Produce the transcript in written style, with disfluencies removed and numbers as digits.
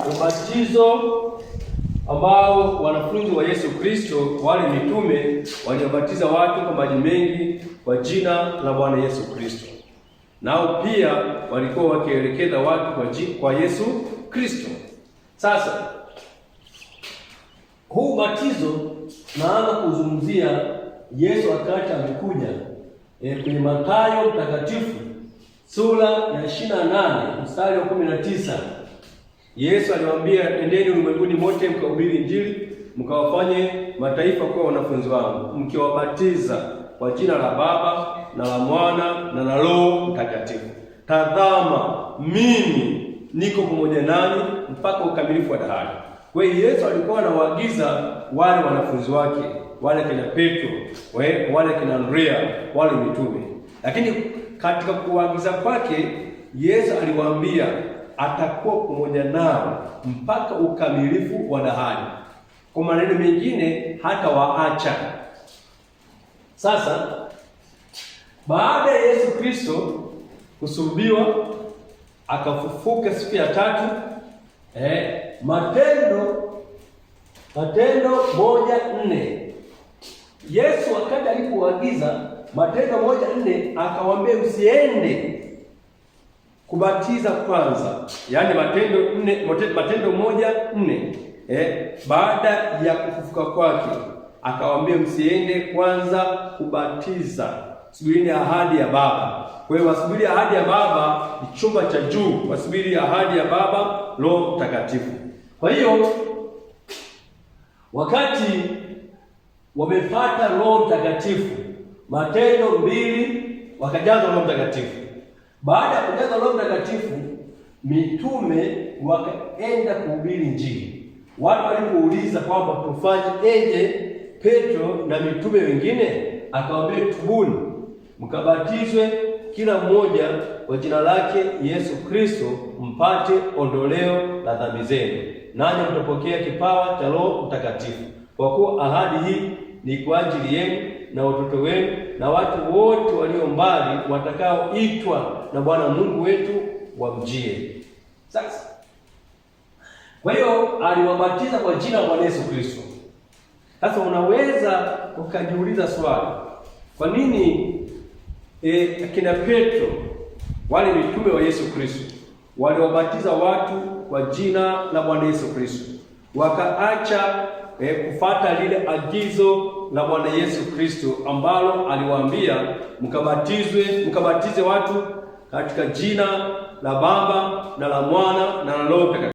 ubatizo ambao wanafunzi wa Yesu Kristo, wale mitume, waliobatiza watu kwa maji mengi kwa jina la Bwana Yesu Kristo. Nao pia walikuwa wakielekeza watu kwa Yesu Kristo. Sasa huu ubatizo naanza kuzungumzia Yesu wakati amekuja kwenye Mathayo mtakatifu sura ya 28 mstari wa 19. Yesu aliwaambia, endeni ulimwenguni mote mkahubiri Injili, mkawafanye mataifa kuwa wanafunzi wangu, mkiwabatiza kwa jina la Baba na la Mwana na la Roho Mtakatifu. Tazama, mimi niko pamoja nanyi mpaka ukamilifu wa dahari. Kwa hiyo Yesu alikuwa anawaagiza wale wanafunzi wake, wale kina Petro, wale kina Andrea, wale mitume. Lakini katika kuagiza kwake Yesu aliwaambia atakuwa pamoja nao mpaka ukamilifu wa dahari. Kwa maneno mengine, hata waacha. Sasa baada ya Yesu Kristo kusulubiwa akafufuka siku ya tatu, Matendo 1:4, Yesu wakati alipoagiza Matendo 1:4 akawaambia msiende kubatiza kwanza, yaani Matendo 1:4, baada ya kufufuka kwake akawaambia msiende kwanza kubatiza, subirini ahadi ya Baba. Kwa hiyo wasubiri ahadi ya Baba ni chumba cha juu, wasubiri ahadi ya Baba, Roho Mtakatifu. Kwa hiyo wakati wamepata Roho Mtakatifu, Matendo 2, wakajazwa Roho Mtakatifu. Baada ya kujazwa Roho Mtakatifu, mitume wakaenda kuhubiri Injili. Watu walipouliza kwamba tufanyeje, Petro na mitume wengine akawaambia, tubuni mkabatizwe kila mmoja kwa jina lake Yesu Kristo mpate ondoleo la dhambi zenu, nanyi mtapokea kipawa cha Roho Mtakatifu, kwa kuwa ahadi hii ni kwa ajili yenu na watoto wenu na watu wote walio mbali watakaoitwa na Bwana Mungu wetu wamjie. Sasa kwa hiyo aliwabatiza kwa jina la Bwana Yesu Kristo. Sasa unaweza ukajiuliza swali, kwa nini akina Petro, wale mitume wa Yesu Kristo, waliwabatiza watu kwa jina la Bwana Yesu Kristo, wakaacha kufuata lile agizo la Bwana Yesu Kristo ambalo aliwaambia mkabatize watu katika jina la Baba na la Mwana na la Roho Mtakatifu.